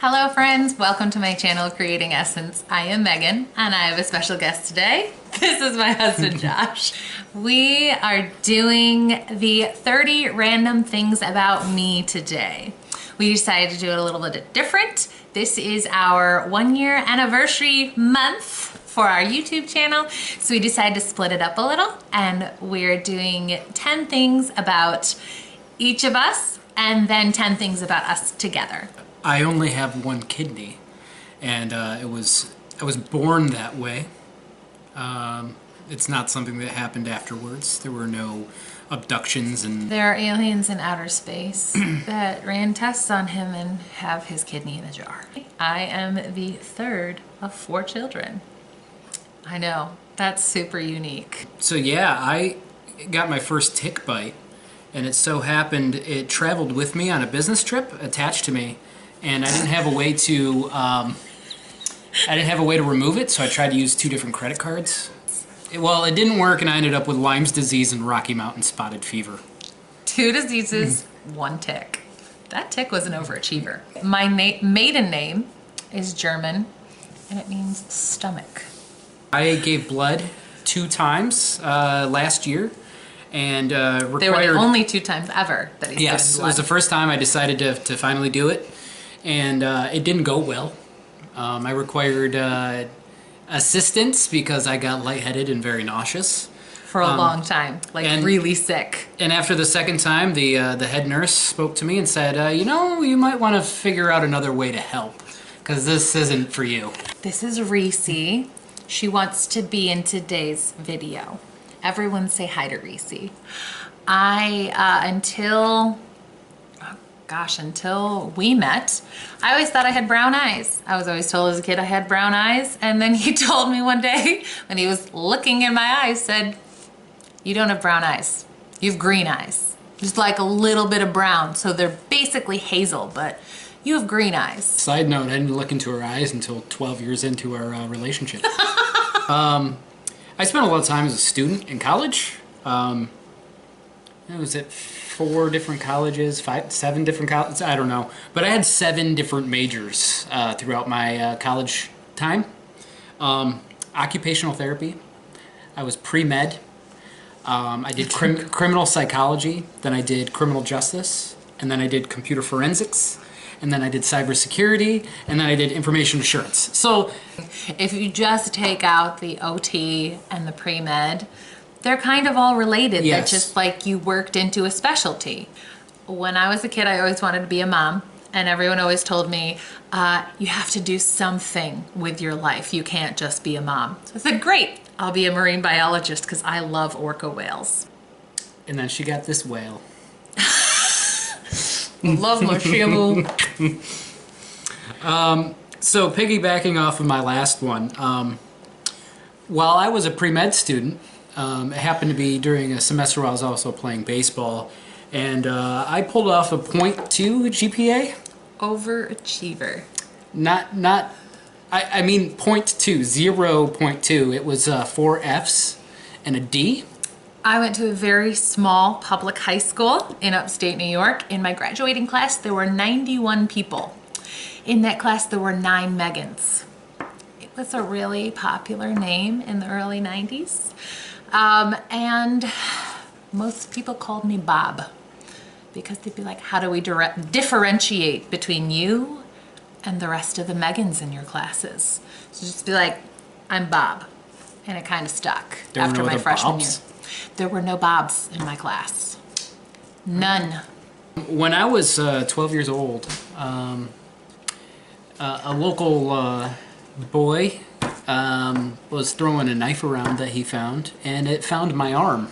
Hello friends, welcome to my channel Creating Essence. I am Megan and I have a special guest today. This is my husband Josh. We are doing the 30 random things about me today. We decided to do it a little bit different. This is our 1-year anniversary month for our YouTube channel. So we decided to split it up a little and we're doing 10 things about each of us and then 10 things about us together. I only have one kidney, and I was born that way. It's not something that happened afterwards. There were no abductions and... There are aliens in outer space that ran tests on him and have his kidney in a jar. I am the third of 4 children. I know, that's super unique. So yeah, I got my first tick bite, and it so happened it traveled with me on a business trip, attached to me. And I didn't have a way to remove it, so I tried to use 2 different credit cards. It didn't work, and I ended up with Lyme's disease and Rocky Mountain spotted fever. 2 diseases, 1 tick. That tick was an overachiever. My maiden name is German, and it means stomach. I gave blood 2 times last year, and required... They were the only 2 times ever that he's Yes, given blood. it was the first time I decided to finally do it. And it didn't go well. I required assistance because I got lightheaded and very nauseous. For a long time, really sick. And after the second time, the head nurse spoke to me and said, you know, you might want to figure out another way to help, because this isn't for you. This is Reese. She wants to be in today's video. Everyone say hi to Reese. Until we met, I always thought I had brown eyes. I was always told as a kid I had brown eyes, and then he told me one day when he was looking in my eyes, said, you don't have brown eyes, you have green eyes. Just like a little bit of brown, so they're basically hazel, but you have green eyes. Side note, I didn't look into her eyes until 12 years into our relationship. I spent a lot of time as a student in college. Was it 4 different colleges, 7 different colleges? I don't know. But I had 7 different majors throughout my college time. Occupational therapy. I was pre-med. I did criminal psychology. Then I did criminal justice. And then I did computer forensics. And then I did cybersecurity. And then I did information assurance. So if you just take out the OT and the pre-med, they're kind of all related. Yes. They're just like you worked into a specialty. When I was a kid, I always wanted to be a mom, and everyone always told me, you have to do something with your life. You can't just be a mom. So I said, great, I'll be a marine biologist because I love orca whales. And then she got this whale. Love my shamu. So piggybacking off of my last one, while I was a pre-med student, it happened to be during a semester where I was also playing baseball, and I pulled off a .2 GPA. Overachiever. I mean .2, 0.2. It was 4 Fs and a D. I went to a very small public high school in upstate New York. In my graduating class, there were 91 people. In that class, there were 9 Megans. It was a really popular name in the early 90s. And most people called me Bob because they'd be like, how do we differentiate between you and the rest of the Megans in your classes? So just be like, I'm Bob. And it kind of stuck after my freshman year. There were no Bobs in my class. None. When I was 12 years old, a local boy was throwing a knife around that he found, and it found my arm.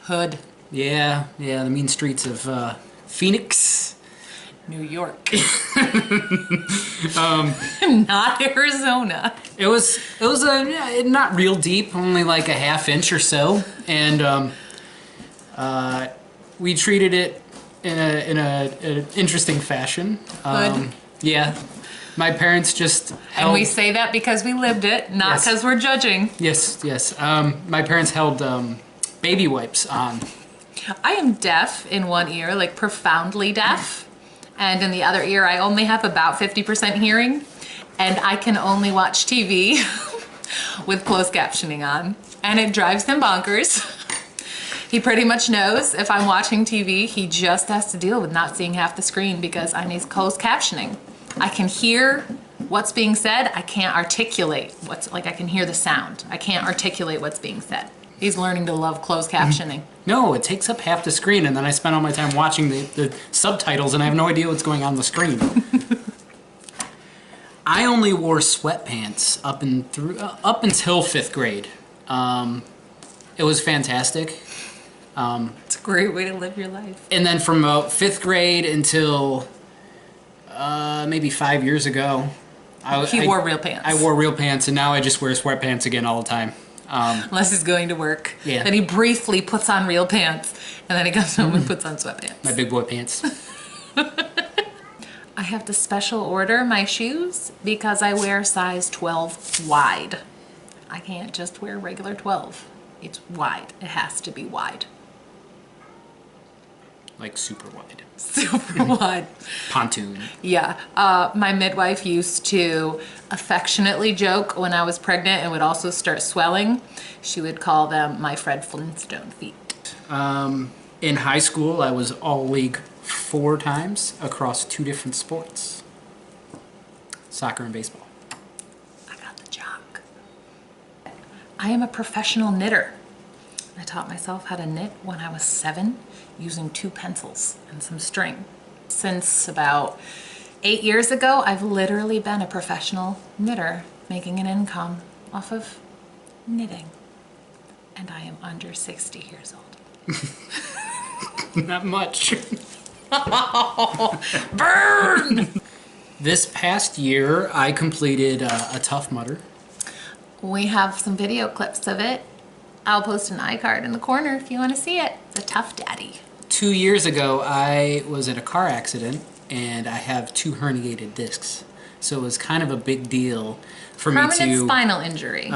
Hood. Yeah, the mean streets of Phoenix, New York. Not Arizona. It was not real deep, only like a ½ inch or so, and we treated it in an interesting fashion. Hood. Yeah. My parents just held... And we say that because we lived it, not because we're judging. Yes. My parents held baby wipes on. I am deaf in one ear, like profoundly deaf. and in the other ear I only have about 50% hearing, and I can only watch TV with closed captioning on, and it drives him bonkers. He pretty much knows if I'm watching TV, he just has to deal with not seeing half the screen because I need closed captioning. I can hear what's being said, I can't articulate I can hear the sound. I can't articulate what's being said. He's learning to love closed captioning. No, it takes up half the screen, and then I spend all my time watching the subtitles, and I have no idea what's going on the screen. I only wore sweatpants up until 5th grade. It was fantastic. It's a great way to live your life. And then from about 5th grade until maybe 5 years ago, He wore real pants. I wore real pants, and now I just wear sweatpants again all the time. Unless he's going to work. Yeah. Then he briefly puts on real pants, and then he comes home and puts on sweatpants. My big boy pants. I have to special order my shoes because I wear size 12 wide. I can't just wear regular 12. It's wide. It has to be wide. Like super wide. Super wide. Pontoon. Yeah. My midwife used to affectionately joke when I was pregnant and would also start swelling. She would call them my Fred Flintstone feet. In high school, I was all-league 4 times across 2 different sports. Soccer and baseball. I got the jock. I am a professional knitter. I taught myself how to knit when I was 7 using 2 pencils and some string. Since about 8 years ago, I've literally been a professional knitter, making an income off of knitting. And I am under 60 years old. Not much. Burn! This past year, I completed a Tough Mudder. We have some video clips of it. I'll post an iCard in the corner if you want to see it. The Tough Daddy. 2 years ago, I was in a car accident, and I have 2 herniated discs. So it was kind of a big deal for me Permanent to, spinal injury.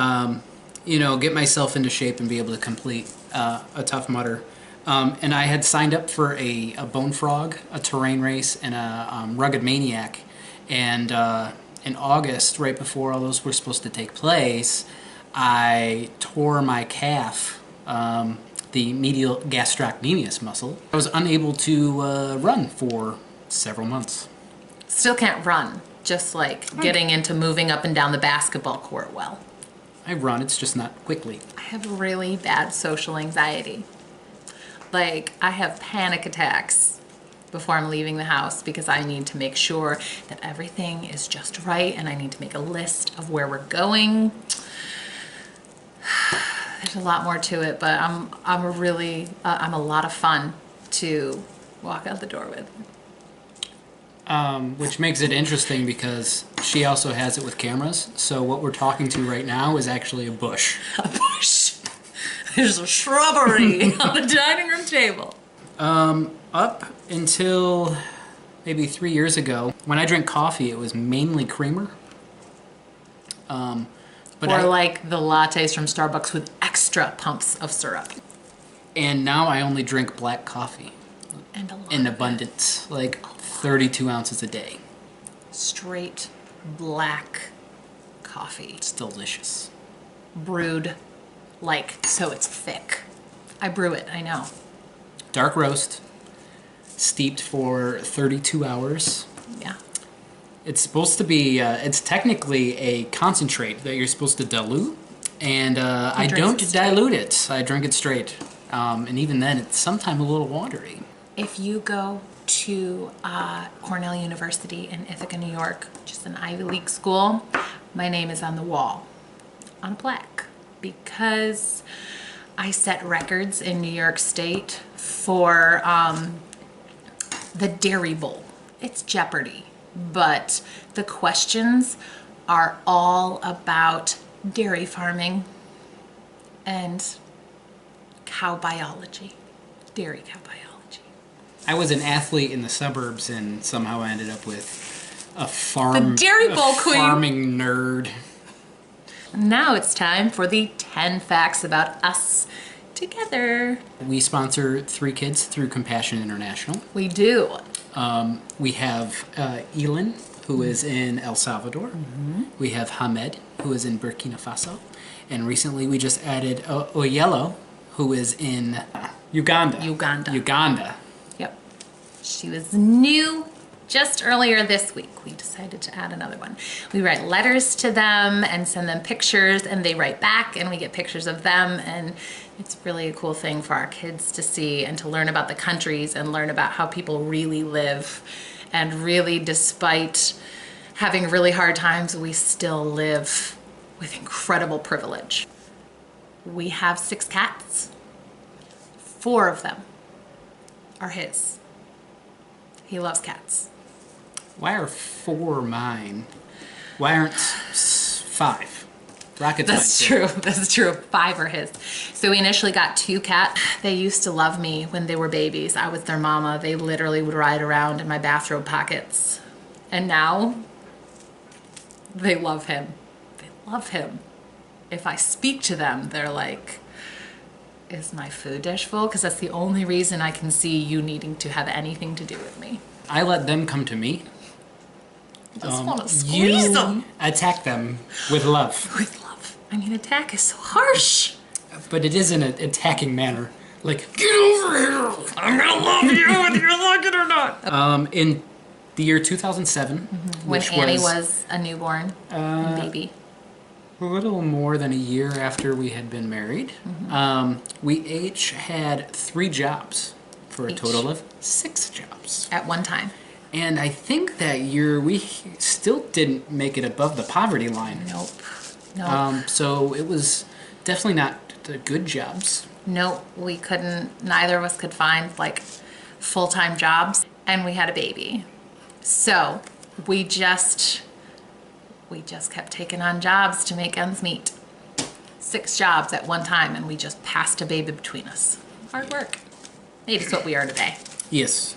get myself into shape and be able to complete a Tough Mudder. And I had signed up for a Bone Frog, a terrain race, and a Rugged Maniac. And in August, right before all those were supposed to take place, I tore my calf, the medial gastrocnemius muscle. I was unable to run for several months. Still can't run, just like getting into moving up and down the basketball court well. I run, it's just not quickly. I have really bad social anxiety. Like, I have panic attacks before I'm leaving the house because I need to make sure that everything is just right, and I need to make a list of where we're going. There's a lot more to it, but I'm a lot of fun to walk out the door with. Which makes it interesting because she also has it with cameras. So what we're talking to right now is actually a bush. A bush. There's a shrubbery on the dining room table. Up until maybe 3 years ago, when I drank coffee, it was mainly creamer. Like the lattes from Starbucks with extra pumps of syrup. And now I only drink black coffee And a lot in of abundance, like 32 ounces a day. straight black coffee. It's delicious. Brewed so it's thick. I brew it, I know. Dark roast, steeped for 32 hours. Yeah. It's supposed to be, it's technically a concentrate that you're supposed to dilute, and I don't dilute it. I drink it straight. And even then, it's sometimes a little watery. If you go to Cornell University in Ithaca, New York, which is an Ivy League school, my name is on the wall, on a plaque, because I set records in New York State for the Dairy Bowl. It's Jeopardy, but the questions are all about dairy farming and cow biology, dairy cow biology. I was an athlete in the suburbs, and somehow I ended up with a farm. The Dairy Bowl queen. Farming nerd. Now it's time for the 10 facts about us together. We sponsor 3 kids through Compassion International. We do. We have Elin, who is in El Salvador. We have Hamed, who is in Burkina Faso. And recently we just added Oyello, who is in Uganda. Uganda. Yep. She was new just earlier this week. We decided to add another one. We write letters to them and send them pictures, and they write back, and we get pictures of them, and it's really a cool thing for our kids to see and to learn about the countries and learn about how people really live. And really, despite having really hard times, we still live with incredible privilege. We have 6 cats. 4 of them are his. He loves cats. Why are 4 mine? Why aren't 5? Rocket's That's mine, true. That's true. 5 are his. So we initially got 2 cats. They used to love me when they were babies. I was their mama. They literally would ride around in my bathrobe pockets. And now they love him. They love him. If I speak to them, they're like, is my food dish full? Because that's the only reason I can see you needing to have anything to do with me. I let them come to me. I just want to squeeze them. Attack them with love. With love. I mean, attack is so harsh. But it is in an attacking manner. Like, get over here! I'm gonna love you whether you like it or not! In the year 2007, When which Annie was a newborn baby. a little more than a year after we had been married, we each had 3 jobs for a total of 6 jobs. At one time. And I think that year we still didn't make it above the poverty line. Nope. Nope. So it was definitely not the good jobs. Nope. We couldn't, neither of us could find like full-time jobs, and we had a baby. So we just kept taking on jobs to make ends meet. 6 jobs at one time, and we just passed a baby between us. Hard work. Maybe it's what we are today. Yes.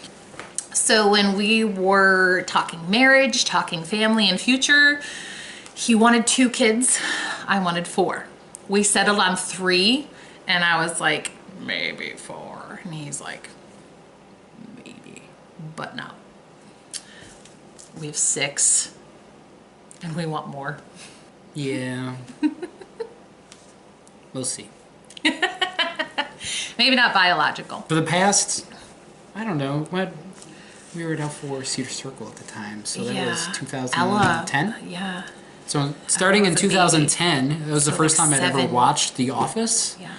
So when we were talking marriage, talking family and future, he wanted 2 kids. I wanted 4. We settled on 3, and I was like, maybe 4. And he's like, maybe, but no. We have 6, and we want more. Yeah. We'll see. Maybe not biological. For the past, I don't know, what, we were at L4 Cedar Circle at the time, so that was 2010? Ella, yeah. So starting in 2010, that was the first time I'd ever 7. watched The Office. Yeah.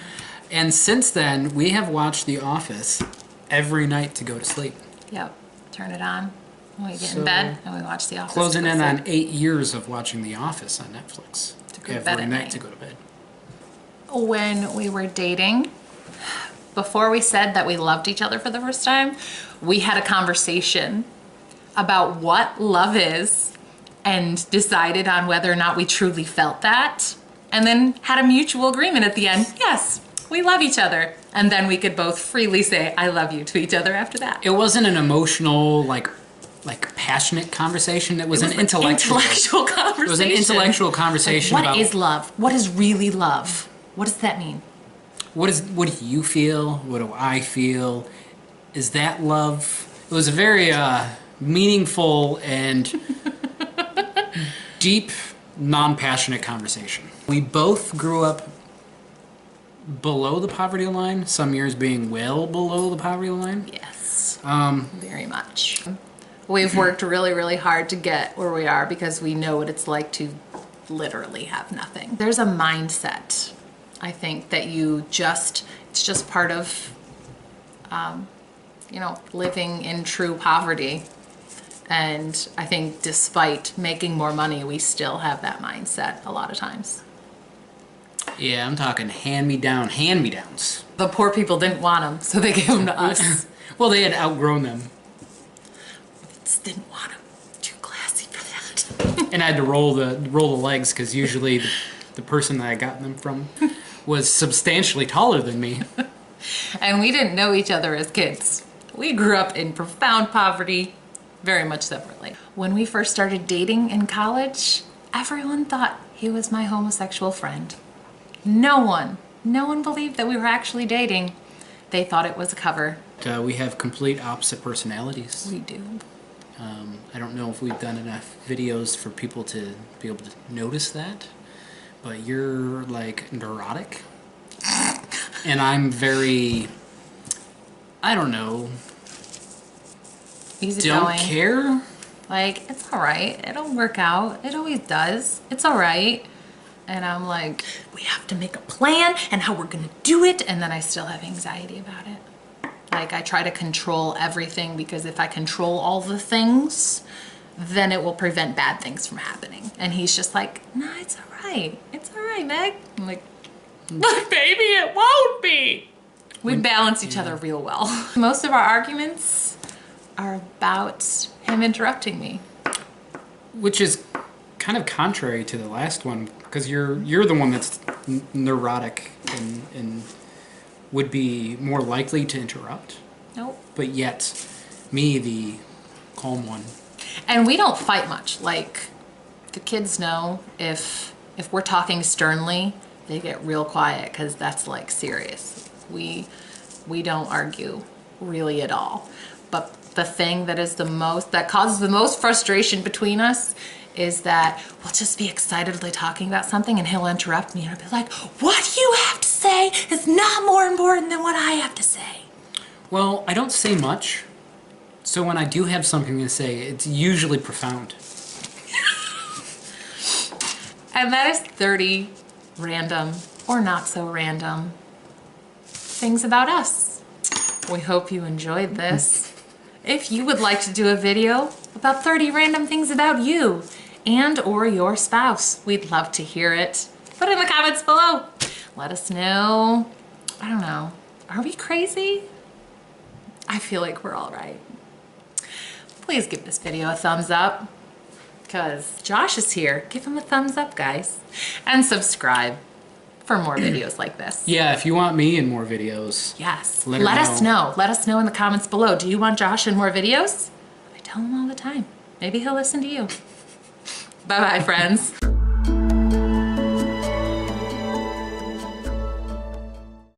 And since then, we have watched The Office every night to go to sleep. Yep. Turn it on when we get So, in bed, and we watch The Office. Closing to go in on sleep. 8 years of watching The Office on Netflix. To go to bed Every at night night. to go to bed. When we were dating, before we said that we loved each other for the first time, we had a conversation about what love is and decided on whether or not we truly felt that, and then had a mutual agreement at the end. Yes, we love each other. And then we could both freely say, I love you to each other after that. It wasn't an emotional, like passionate conversation. It was an intellectual conversation. It was an intellectual conversation Like, about what is love? What is really love? What does that mean? what do you feel? What do I feel? Is that love? It was a very meaningful and deep, non-passionate conversation. We both grew up below the poverty line, some years being well below the poverty line. Yes, very much. We've worked really, really hard to get where we are because we know what it's like to literally have nothing. There's a mindset, I think, that it's just part of, living in true poverty. And I think despite making more money, we still have that mindset a lot of times. Yeah, I'm talking hand-me-downs. The poor people didn't want them, so they gave them to us. Well, they had outgrown them. Just didn't want them. Too classy for that. And I had to roll the legs because usually the person that I got them from was substantially taller than me. And we didn't know each other as kids. We grew up in profound poverty, very much separately. When we first started dating in college, everyone thought he was my homosexual friend. No one believed that we were actually dating. They thought it was a cover. we have complete opposite personalities. We do. I don't know if we've done enough videos for people to be able to notice that, but you're like neurotic, and I'm very, I don't know, Easy don't going. care. Like, it's all right. It'll work out. It always does. It's all right. And I'm like, we have to make a plan and how we're gonna do it. And then I still have anxiety about it. Like, I try to control everything because if I control all the things, then it will prevent bad things from happening. And he's just like, nah, it's all right. It's all right, Meg. I'm like, baby, it won't be. We balance each other real well. Most of our arguments are about him interrupting me. Which is kind of contrary to the last one, because you're the one that's neurotic and would be more likely to interrupt. Nope. But yet, me, the calm one. And we don't fight much. Like, the kids know if we're talking sternly, they get real quiet because that's like serious. We don't argue really at all. But the thing that causes the most frustration between us is that we'll just be excitedly talking about something and he'll interrupt me and I'll be like, what you have to say is not more important than what I have to say. Well, I don't say much, so when I do have something to say, it's usually profound. And that is 30 random or not so random things about us. We hope you enjoyed this. If you would like to do a video about 30 random things about you and or your spouse, we'd love to hear it. Put it in the comments below. Let us know. I don't know. Are we crazy? I feel like we're all right. Please give this video a thumbs up because Josh is here. Give him a thumbs up, guys. And subscribe for more videos like this. Yeah, if you want me in more videos. Yes. Let us know. Let us know in the comments below. Do you want Josh in more videos? I tell him all the time. Maybe he'll listen to you. Bye-bye, friends.